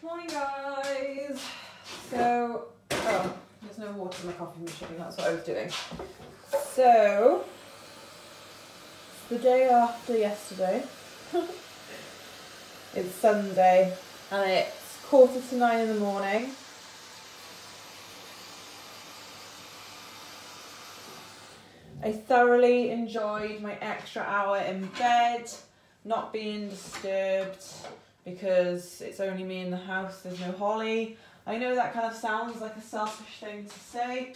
Morning guys! So, oh, there's no water in my coffee machine, that's what I was doing. So, the day after yesterday, it's Sunday and it's 8:45 in the morning. I thoroughly enjoyed my extra hour in bed, not being disturbed because it's only me in the house, there's no Holly. I know that kind of sounds like a selfish thing to say,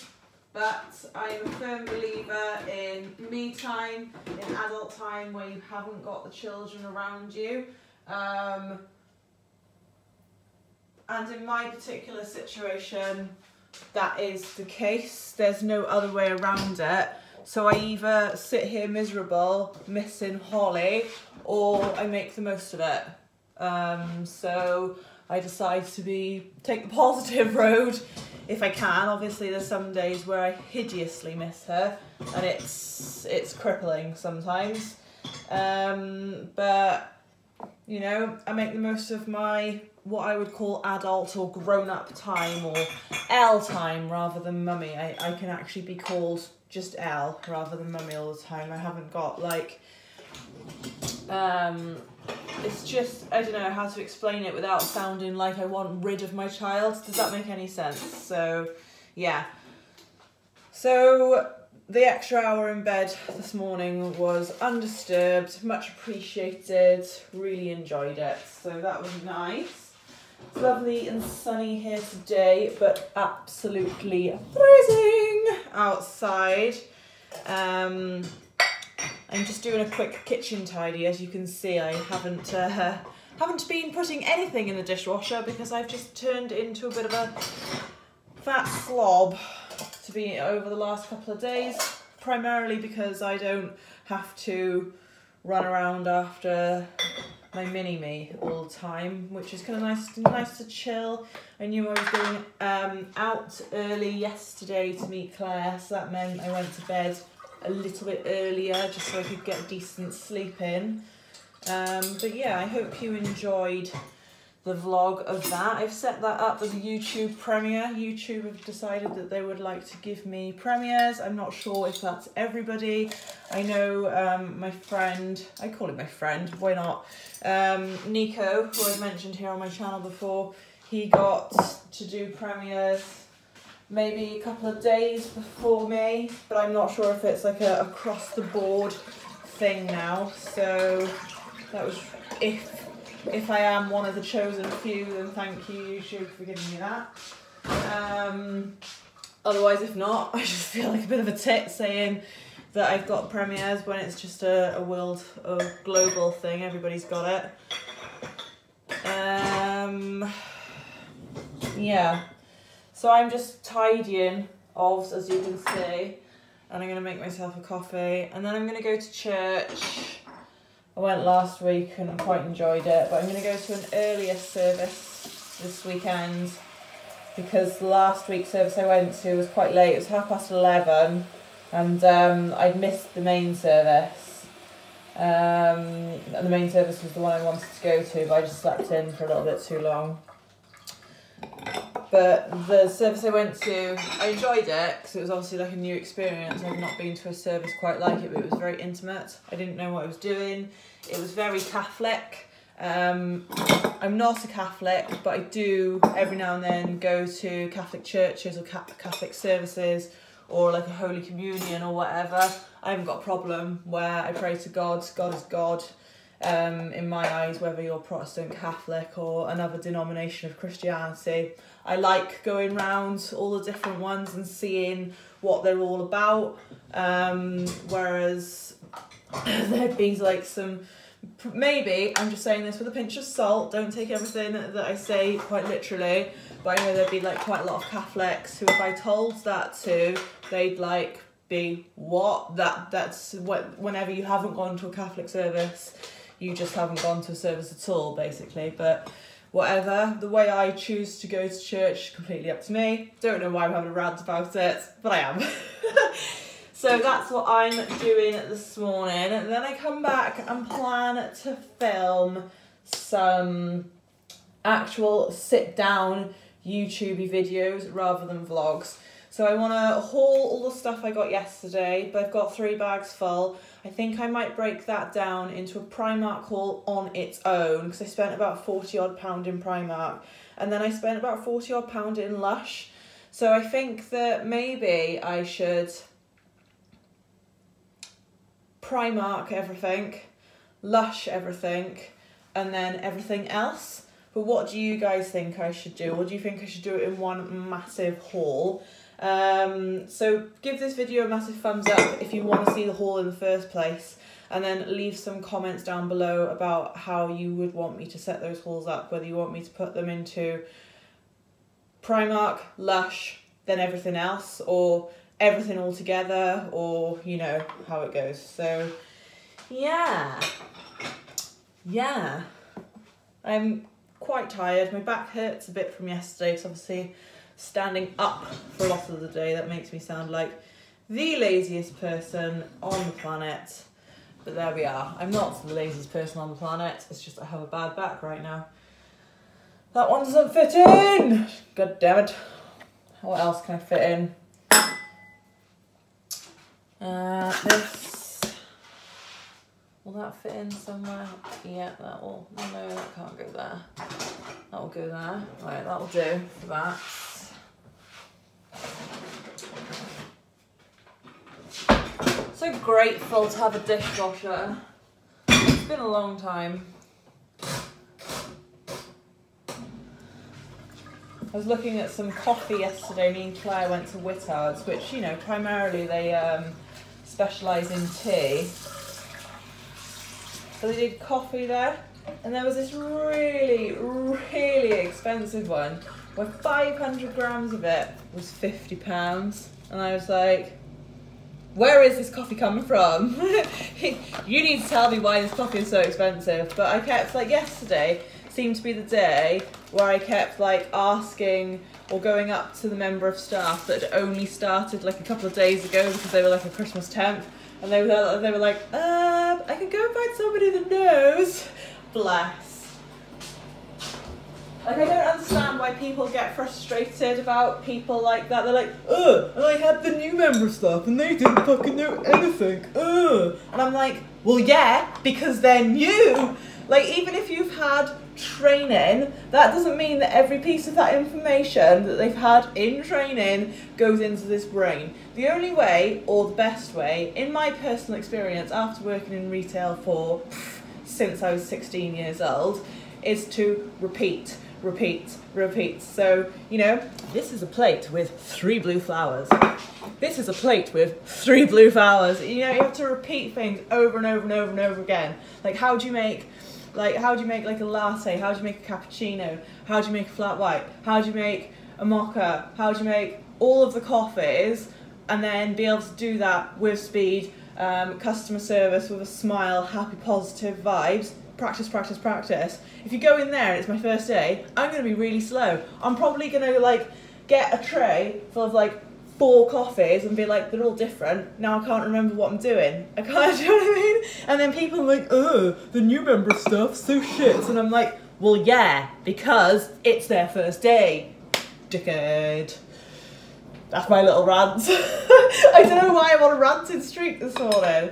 but I'm a firm believer in me time, in adult time where you haven't got the children around you. And in my particular situation, that is the case. There's no other way around it. So I either sit here miserable, missing Holly, or I make the most of it. So I decide to take the positive road if I can. Obviously there's some days where I hideously miss her and it's crippling sometimes. But you know, I make the most of my what I would call adult or grown-up time, or L time rather than mummy. I can actually be called just L rather than mummy all the time. I haven't got like it's just, I don't know how to explain it without sounding like I want rid of my child. Does that make any sense? So yeah, so the extra hour in bed this morning was undisturbed, much appreciated, really enjoyed it, so that was nice. It's lovely and sunny here today, but absolutely freezing outside. I'm just doing a quick kitchen tidy. As you can see, I haven't been putting anything in the dishwasher because I've just turned into a bit of a fat slob to be over the last couple of days, primarily because I don't have to run around after my mini-me all the time, which is kind of nice to chill. I knew I was going out early yesterday to meet Claire, so that meant I went to bed a little bit earlier just so I could get a decent sleep in. But yeah, I hope you enjoyed the vlog of that. I've set that up as a YouTube premiere. YouTube have decided that they would like to give me premieres. I'm not sure if that's everybody. I know my friend, I call him my friend, why not? Nico, who I've mentioned here on my channel before, he got to do premieres maybe a couple of days before me, but I'm not sure if it's like a across the board thing now. So that was, if I am one of the chosen few, then thank you YouTube for giving me that. Otherwise, if not, I just feel like a bit of a tit saying that I've got premieres when it's just a world or global thing. Everybody's got it. Yeah. So I'm just tidying off, as you can see, and I'm going to make myself a coffee, and then I'm going to go to church. I went last week and quite enjoyed it, but I'm going to go to an earlier service this weekend because the last week's service I went to was quite late. It was 11:30, and I'd missed the main service. And the main service was the one I wanted to go to, but I just slept in for a little bit too long. But the service I went to, I enjoyed it because it was obviously like a new experience. I've not been to a service quite like it, but it was very intimate. I didn't know what I was doing. It was very Catholic. I'm not a Catholic, but I do every now and then go to Catholic churches or Catholic services or like a Holy Communion or whatever. I haven't got a problem where I pray to God. God is God. In my eyes, whether you're Protestant, Catholic or another denomination of Christianity. I like going round all the different ones and seeing what they're all about, whereas there'd be like some, maybe, I'm just saying this with a pinch of salt, don't take everything that I say quite literally, but I know there'd be like quite a lot of Catholics who, if I told that to, they'd like be, what? That's what, whenever you haven't gone to a Catholic service, you just haven't gone to a service at all, basically. But whatever, the way I choose to go to church, completely up to me. Don't know why I'm having a rant about it, but I am. So that's what I'm doing this morning. And then I come back and plan to film some actual sit-down YouTubey videos rather than vlogs. So I want to haul all the stuff I got yesterday, but I've got 3 bags full. I think I might break that down into a Primark haul on its own, because I spent about £40 odd in Primark, and then I spent about £40 odd in Lush. So I think that maybe I should Primark everything, Lush everything, and then everything else. But what do you guys think I should do? Or do you think I should do it in one massive haul? So give this video a massive thumbs up if you want to see the haul in the first place, and then leave some comments down below about how you would want me to set those hauls up, whether you want me to put them into Primark, Lush, then everything else, or everything all together, or you know how it goes. So yeah, I'm quite tired. My back hurts a bit from yesterday, because obviously standing up for a lot of the day, that makes me sound like the laziest person on the planet. But there we are. I'm not the laziest person on the planet, it's just I have a bad back right now. That one doesn't fit in! God damn it. What else can I fit in? This. Will that fit in somewhere? Yeah, that will. No, that can't go there. That will go there. Right, that will do for that. So grateful to have a dishwasher. It's been a long time. I was looking at some coffee yesterday. Me and Claire went to Whittards, which, you know, primarily they specialise in tea. So they did coffee there, and there was this really, really expensive one where 500 grams of it was £50. And I was like, where is this coffee coming from? You need to tell me why this coffee is so expensive. But I kept, like, yesterday seemed to be the day where I kept like asking or going up to the member of staff that had only started like a couple of days ago, because they were like a Christmas temp, and they were like, I can go and find somebody that knows. Bless. Like, I don't understand why people get frustrated about people like that. They're like, and I had the new member of staff and they didn't fucking know anything. And I'm like, well, yeah, because they're new. Like, even if you've had training, that doesn't mean that every piece of that information that they've had in training goes into this brain. The only way, or the best way, in my personal experience after working in retail for since I was 16 years old, is to repeat. So, you know, this is a plate with 3 blue flowers. This is a plate with 3 blue flowers. You know, you have to repeat things over and over and over and over again. Like, how do you make like a latte? How do you make a cappuccino? How do you make a flat white? How do you make a mocha? How do you make all of the coffees, and then be able to do that with speed, customer service, with a smile, happy, positive vibes. Practice. If you go in there and it's my first day, I'm going to be really slow. I'm probably going to like get a tray full of like 4 coffees and be like, they're all different. Now I can't remember what I'm doing. I can't, do you know what I mean? And then people are like, the new member stuff's so shit. And I'm like, well, yeah, because it's their first day. Dickhead. That's my little rant. I don't know why I'm on a ranting streak this morning.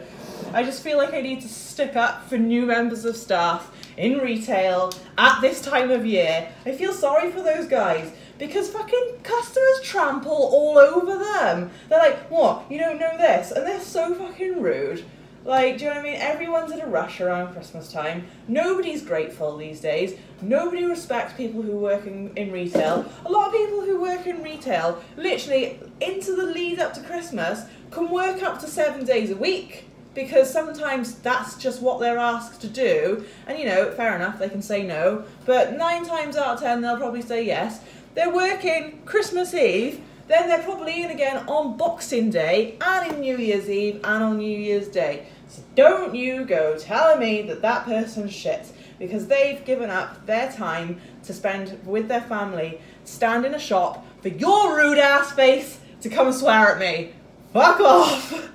I just feel like I need to stick up for new members of staff in retail at this time of year. I feel sorry for those guys, because fucking customers trample all over them. They're like, what, you don't know this? And they're so fucking rude. Like, do you know what I mean? Everyone's in a rush around Christmas time. Nobody's grateful these days. Nobody respects people who work in retail. A lot of people who work in retail, literally into the lead up to Christmas, can work up to 7 days a week, because sometimes that's just what they're asked to do. And, you know, fair enough, they can say no, but 9 times out of 10 they'll probably say yes. They're working Christmas Eve, then they're probably in again on Boxing Day, and in New Year's Eve, and on New Year's Day. So don't you go telling me that that person's shit, because they've given up their time to spend with their family, stand in a shop for your rude ass face to come and swear at me. Fuck off.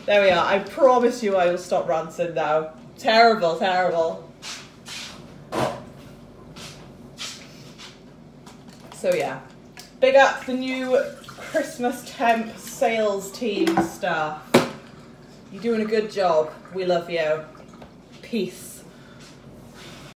There we are. I promise you I will stop ranting now. Terrible. So yeah, big up the new Christmas temp sales team staff. You're doing a good job. We love you. Peace.